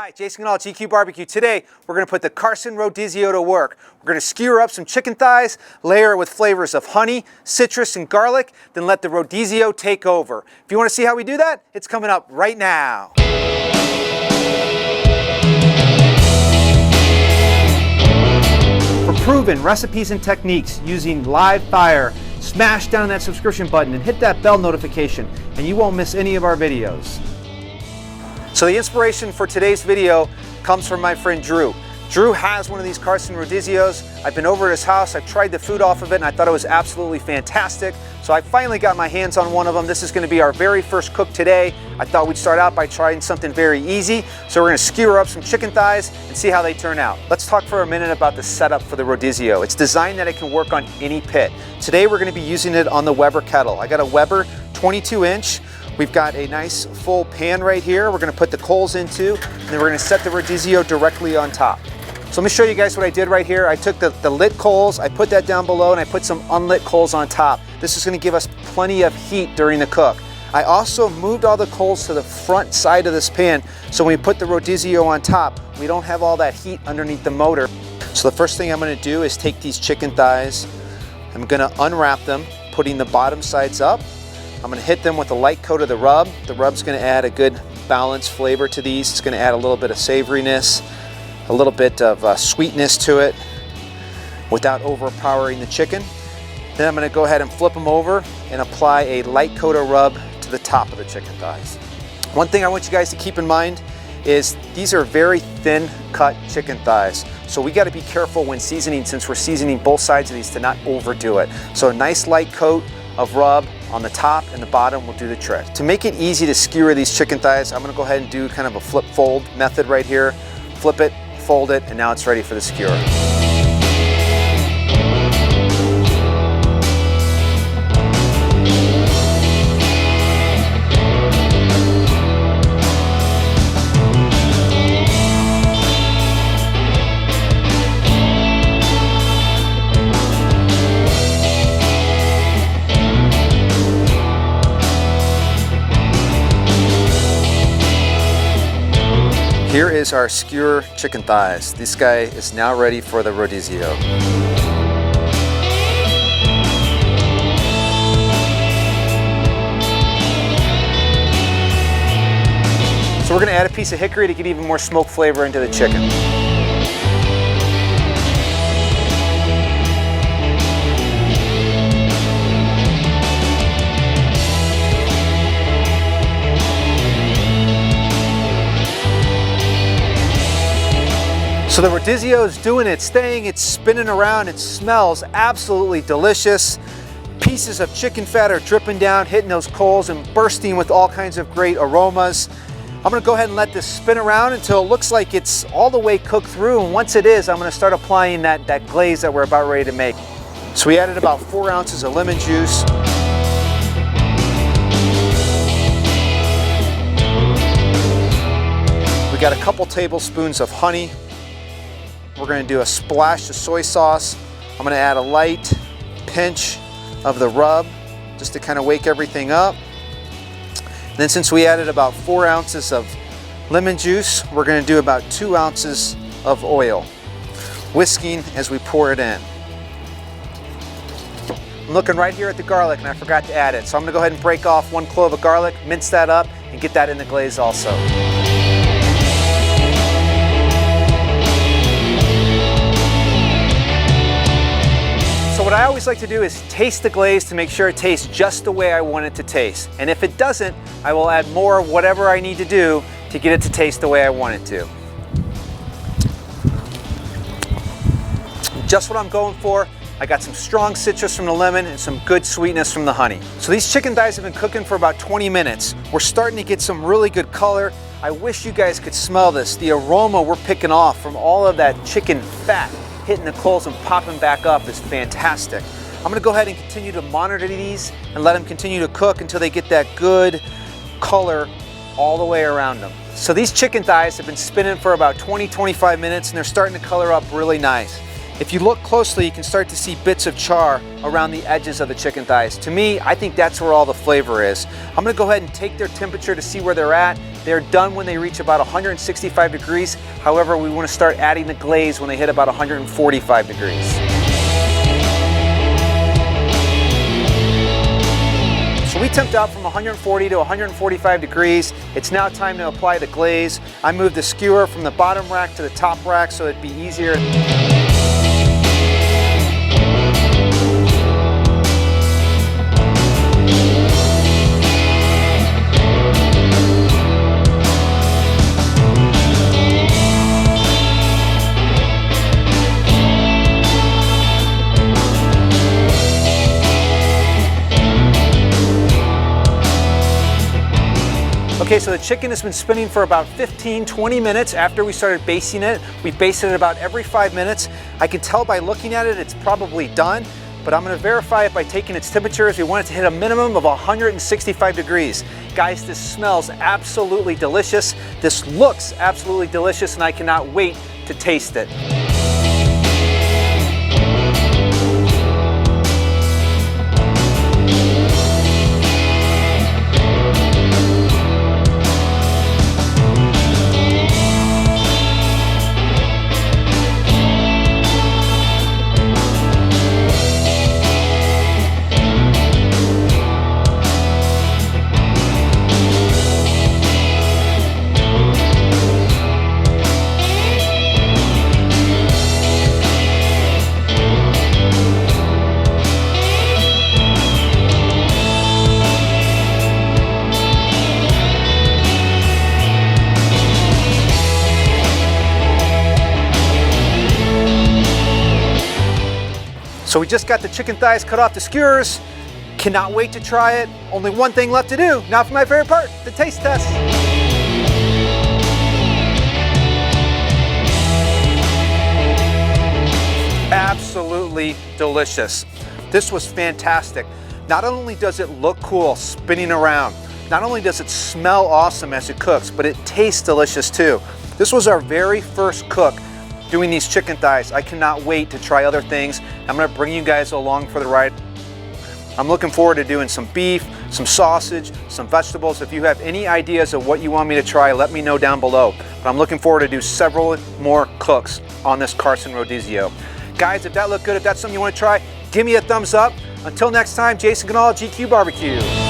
Hi, Jason Gonal, GQue BBQ. Today, we're going to put the Carson Rodizio to work. We're going to skewer up some chicken thighs, layer it with flavors of honey, citrus, and garlic, then let the Rodizio take over. If you want to see how we do that, it's coming up right now. For proven recipes and techniques using live fire, smash down that subscription button and hit that bell notification, and you won't miss any of our videos. So the inspiration for today's video comes from my friend Drew. Drew has one of these Carson Rodizios. I've been over at his house, I've tried the food off of it, and I thought it was absolutely fantastic. So I finally got my hands on one of them. This is going to be our very first cook today. I thought we'd start out by trying something very easy. So we're going to skewer up some chicken thighs and see how they turn out. Let's talk for a minute about the setup for the Rodizio. It's designed that it can work on any pit. Today we're going to be using it on the Weber kettle. I got a Weber 22-inch. We've got a nice full pan right here we're going to put the coals into, and then we're going to set the Rodizio directly on top. So let me show you guys what I did right here. I took the lit coals, I put that down below, and I put some unlit coals on top. This is going to give us plenty of heat during the cook. I also moved all the coals to the front side of this pan, so when we put the Rodizio on top, we don't have all that heat underneath the motor. So the first thing I'm going to do is take these chicken thighs, I'm going to unwrap them, putting the bottom sides up. I'm going to hit them with a light coat of the rub. The rub's going to add a good balanced flavor to these. It's going to add a little bit of savoriness, a little bit of sweetness to it without overpowering the chicken. Then I'm going to go ahead and flip them over and apply a light coat of rub to the top of the chicken thighs. One thing I want you guys to keep in mind is these are very thin cut chicken thighs. So we got to be careful when seasoning, since we're seasoning both sides of these, to not overdo it. So a nice light coat of rub on the top and the bottom will do the trick. To make it easy to skewer these chicken thighs, I'm going to go ahead and do kind of a flip fold method right here. Flip it, fold it, and now it's ready for the skewer. Here is our skewer chicken thighs. This guy is now ready for the Rodizio. So we're going to add a piece of hickory to get even more smoke flavor into the chicken. So the Rodizio is doing its thing, it's spinning around, it smells absolutely delicious. Pieces of chicken fat are dripping down, hitting those coals and bursting with all kinds of great aromas. I'm gonna go ahead and let this spin around until it looks like it's all the way cooked through, and once it is, I'm gonna start applying that glaze that we're about ready to make. So we added about 4 ounces of lemon juice. We got a couple tablespoons of honey. We're going to do a splash of soy sauce. I'm going to add a light pinch of the rub just to kind of wake everything up. And then since we added about 4 ounces of lemon juice, we're going to do about 2 ounces of oil, whisking as we pour it in. I'm looking right here at the garlic and I forgot to add it. So I'm going to go ahead and break off 1 clove of garlic, mince that up, and get that in the glaze also. So what I always like to do is taste the glaze to make sure it tastes just the way I want it to taste. And if it doesn't, I will add more of whatever I need to do to get it to taste the way I want it to. Just what I'm going for. I got some strong citrus from the lemon and some good sweetness from the honey. So these chicken thighs have been cooking for about 20 minutes. We're starting to get some really good color. I wish you guys could smell this. The aroma we're picking off from all of that chicken fat hitting the coals and popping back up is fantastic. I'm going to go ahead and continue to monitor these and let them continue to cook until they get that good color all the way around them. So these chicken thighs have been spinning for about 20-25 minutes and they're starting to color up really nice. If you look closely, you can start to see bits of char around the edges of the chicken thighs. To me, I think that's where all the flavor is. I'm going to go ahead and take their temperature to see where they're at. They're done when they reach about 165 degrees. However, we want to start adding the glaze when they hit about 145 degrees. So we temped out from 140 to 145 degrees. It's now time to apply the glaze. I moved the skewer from the bottom rack to the top rack so it'd be easier. Okay, so the chicken has been spinning for about 15-20 minutes after we started basting it. We basted it about every 5 minutes. I can tell by looking at it, it's probably done, but I'm gonna verify it by taking its temperature. We want it to hit a minimum of 165 degrees. Guys, this smells absolutely delicious. This looks absolutely delicious, and I cannot wait to taste it. So we just got the chicken thighs cut off the skewers. Cannot wait to try it. Only one thing left to do. Now for my favorite part, the taste test. Absolutely delicious. This was fantastic. Not only does it look cool spinning around, not only does it smell awesome as it cooks, but it tastes delicious too. This was our very first cook doing these chicken thighs. I cannot wait to try other things. I'm gonna bring you guys along for the ride. I'm looking forward to doing some beef, some sausage, some vegetables. If you have any ideas of what you want me to try, let me know down below. But I'm looking forward to do several more cooks on this Carson Rodizio. Guys, if that looked good, if that's something you want to try, give me a thumbs up. Until next time, Jason Ganal, GQue BBQ.